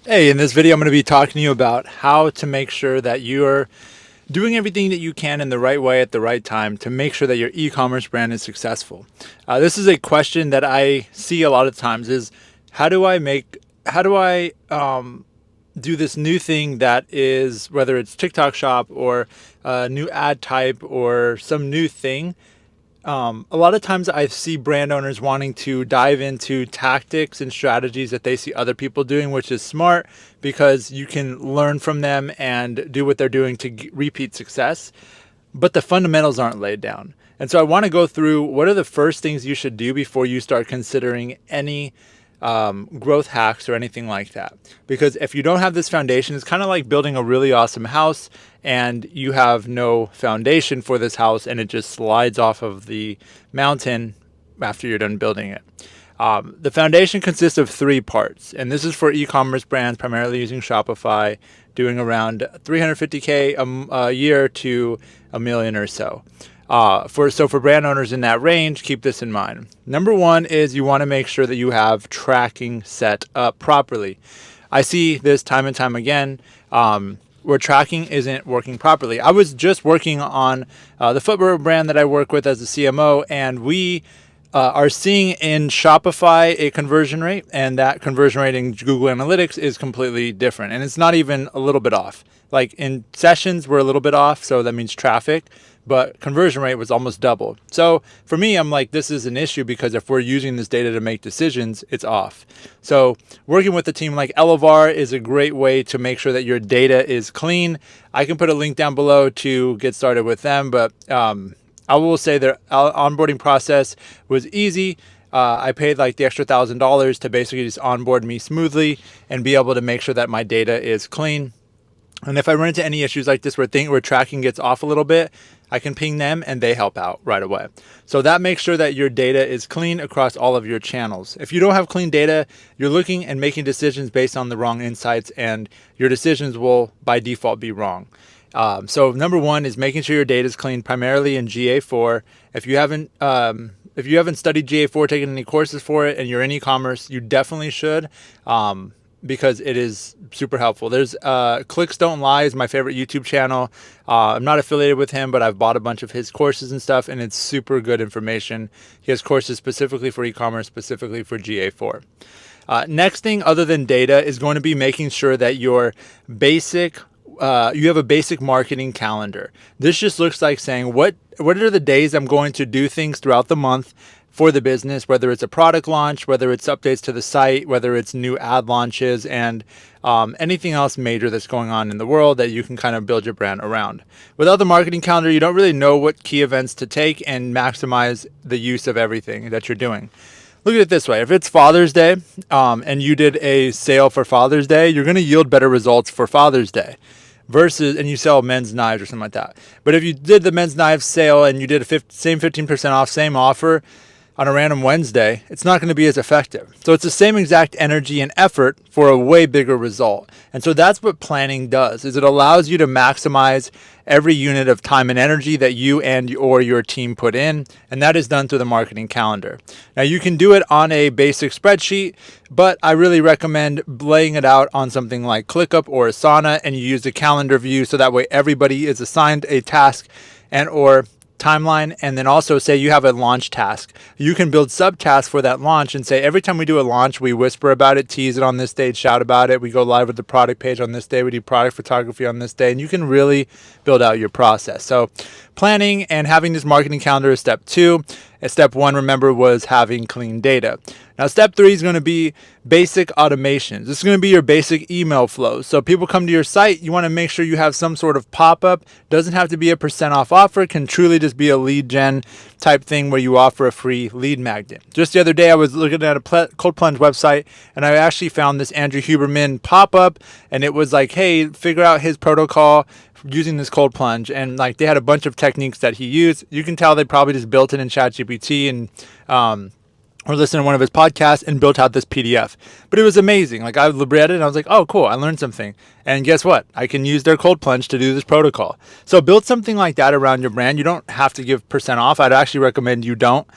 Hey, in this video, I'm going to be talking to you about how to make sure that you're doing everything that you can in the right way at the right time to make sure that your e-commerce brand is successful. This is a question that I see a lot of times is how do I do this new thing that is, whether it's TikTok shop or a new ad type or some new thing. A lot of times I see brand owners wanting to dive into tactics and strategies that they see other people doing, which is smart because you can learn from them and do what they're doing to repeat success. But the fundamentals aren't laid down. And so I want to go through what are the first things you should do before you start considering any growth hacks or anything like that. Because if you don't have this foundation, it's kind of like building a really awesome house and you have no foundation for this house and it just slides off of the mountain after you're done building it. The foundation consists of three parts, and this is for e-commerce brands primarily using Shopify, doing around 350K a year to a million or so. For brand owners in that range, keep this in mind. Number one is you want to make sure that you have tracking set up properly. I see this time and time again. Where tracking isn't working properly. I was just working on the footwear brand that I work with as a CMO, and we are seeing in Shopify a conversion rate, and that conversion rate in Google Analytics is completely different, and it's not even a little bit off. Like in sessions, we're a little bit off, so that means traffic, but conversion rate was almost double. So for me, I'm like, this is an issue because if we're using this data to make decisions, it's off. So working with a team like Elevar is a great way to make sure that your data is clean. I can put a link down below to get started with them, but I will say their onboarding process was easy. I paid like the extra $1,000 to basically just onboard me smoothly and be able to make sure that my data is clean. And if I run into any issues like this where tracking gets off a little bit, I can ping them and they help out right away. So that makes sure that your data is clean across all of your channels. If you don't have clean data, you're looking and making decisions based on the wrong insights, and your decisions will by default be wrong. So number one is making sure your data is clean, primarily in GA4. If you haven't studied GA4, taken any courses for it, and you're in e-commerce, you definitely should. Because it is super helpful. There's Clicks Don't Lie is my favorite YouTube channel. I'm not affiliated with him, but I've bought a bunch of his courses and stuff, and it's super good information. He has courses specifically for e-commerce, specifically for GA4. Next thing other than data is going to be making sure that you have a basic marketing calendar. This just looks like saying what are the days I'm going to do things throughout the month for the business, whether it's a product launch, whether it's updates to the site, whether it's new ad launches, and anything else major that's going on in the world that you can kind of build your brand around. Without the marketing calendar, you don't really know what key events to take and maximize the use of everything that you're doing. Look at it this way. If it's Father's Day and you did a sale for Father's Day, you're going to yield better results for Father's Day. And you sell men's knives or something like that. But if you did the men's knives sale and you did a same 15% off, same offer on a random Wednesday, it's not going to be as effective. So it's the same exact energy and effort for a way bigger result. And so that's what planning does, is it allows you to maximize every unit of time and energy that you or your team put in, and that is done through the marketing calendar. Now you can do it on a basic spreadsheet, but I really recommend laying it out on something like ClickUp or Asana, and you use the calendar view so that way everybody is assigned a task and or timeline. And then also say you have a launch task. You can build subtasks for that launch and say every time we do a launch, we whisper about it, tease it on this day, shout about it. We go live with the product page on this day. We do product photography on this day, and you can really build out your process. So planning and having this marketing calendar is step two. And step one, remember, was having clean data. Now, step three is going to be basic automations. This is going to be your basic email flow. So people come to your site, you want to make sure you have some sort of pop-up. Doesn't have to be a % off offer. It can truly just be a lead gen type thing where you offer a free lead magnet. Just the other day, I was looking at a cold plunge website, and I actually found this Andrew Huberman pop-up, and it was like, hey, figure out his protocol using this cold plunge. And like they had a bunch of techniques that he used. You can tell they probably just built it in ChatGPT and or listened to one of his podcasts and built out this PDF. But it was amazing. Like I read it and I was like, oh, cool, I learned something. And guess what? I can use their cold plunge to do this protocol. So build something like that around your brand. You don't have to give % off. I'd actually recommend you don't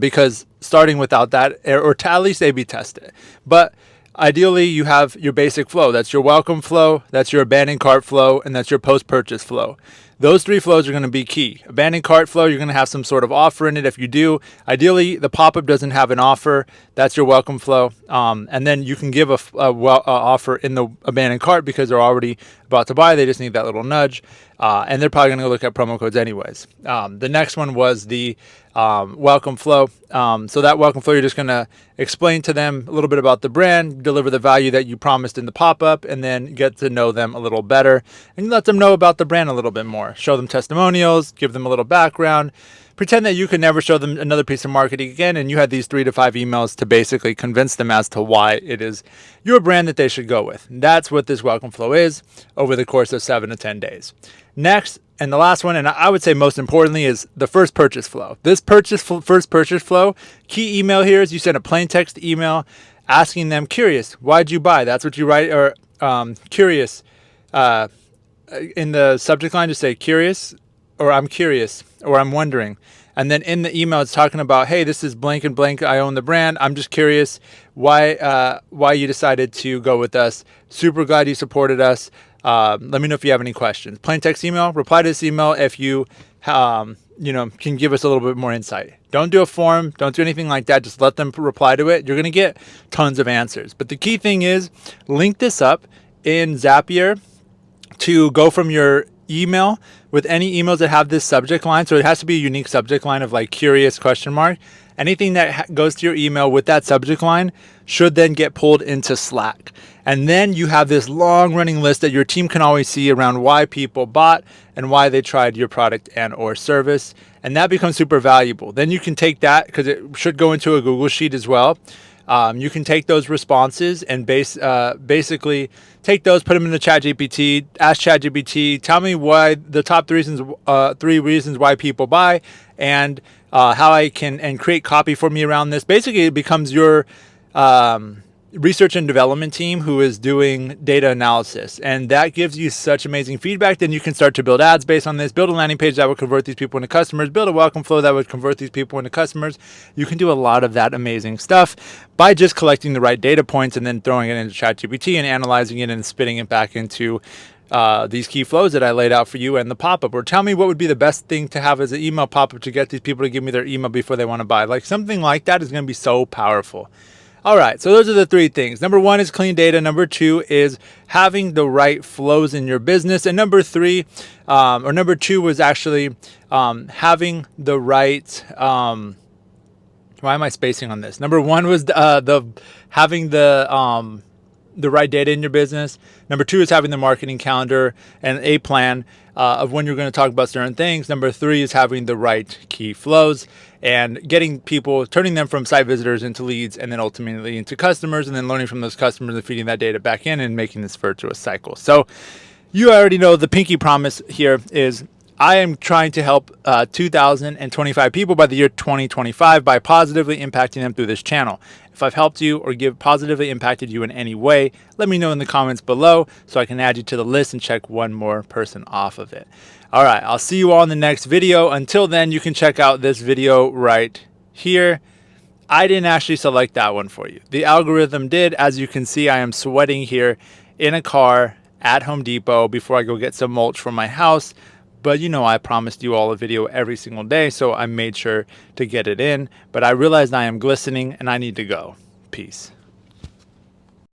because starting without that, or to at least A/B test it. But ideally you have your basic flow. That's your welcome flow, that's your abandoned cart flow, and that's your post-purchase flow. Those three flows are going to be key. Abandoned cart flow, you're going to have some sort of offer in it. If you do, ideally the pop-up doesn't have an offer. That's your welcome flow. And then you can give a offer in the abandoned cart because they're already about to buy. They just need that little nudge. And they're probably going to look at promo codes anyways. The next one was the welcome flow. So that welcome flow, you're just going to explain to them a little bit about the brand, deliver the value that you promised in the pop-up, and then get to know them a little better and let them know about the brand a little bit more. Show them testimonials, give them a little background, pretend that you could never show them another piece of marketing again, and you had these 3 to 5 emails to basically convince them as to why it is your brand that they should go with. And that's what this welcome flow is over the course of 7 to 10 days. Next, and the last one, and I would say most importantly, is the first purchase flow. This first purchase flow, key email here is you send a plain text email asking them, curious, why'd you buy? That's what you write, or curious. In the subject line, just say curious, or I'm curious, or I'm wondering. And then in the email, it's talking about, hey, this is blank and blank. I own the brand. I'm just curious why you decided to go with us. Super glad you supported us. Let me know if you have any questions. Plain text email. Reply to this email if you can give us a little bit more insight. Don't do a form. Don't do anything like that. Just let them reply to it. You're going to get tons of answers. But the key thing is link this up in Zapier to go from your email with any emails that have this subject line. So it has to be a unique subject line of like curious question mark. Anything that goes to your email with that subject line should then get pulled into Slack. And then you have this long running list that your team can always see around why people bought and why they tried your product and or service. And that becomes super valuable. Then you can take that, because it should go into a Google Sheet as well. You can take those responses and basically take those, put them in the ChatGPT, ask ChatGPT, tell me why the top 3 reasons why people buy, and how I can and create copy for me around this. Basically, it becomes your research and development team who is doing data analysis, and that gives you such amazing feedback. Then you can start to build ads based on this, build a landing page that would convert these people into customers, build a welcome flow that would convert these people into customers. You can do a lot of that amazing stuff by just collecting the right data points and then throwing it into ChatGPT and analyzing it and spitting it back into these key flows that I laid out for you and the pop-up. Or tell me what would be the best thing to have as an email pop-up to get these people to give me their email before they want to buy. Like something like that is going to be so powerful. All right, so those are the 3 things. Number 1 is clean data. Number 2 is having the right flows in your business. And number 2 was actually having the right. Why am I spacing on this? Number 1 was having the right data in your business. Number 2 is having the marketing calendar and a plan of when you're going to talk about certain things. Number 3 is having the right key flows and getting people, turning them from site visitors into leads and then ultimately into customers, and then learning from those customers and feeding that data back in and making this virtuous cycle. So you already know the pinky promise here is I am trying to help 2,025 people by the year 2025 by positively impacting them through this channel. If I've helped you or positively impacted you in any way, let me know in the comments below so I can add you to the list and check one more person off of it. All right, I'll see you all in the next video. Until then, you can check out this video right here. I didn't actually select that one for you. The algorithm did. As you can see, I am sweating here in a car at Home Depot before I go get some mulch from my house. But I promised you all a video every single day, so I made sure to get it in. But I realized I am glistening and I need to go. Peace.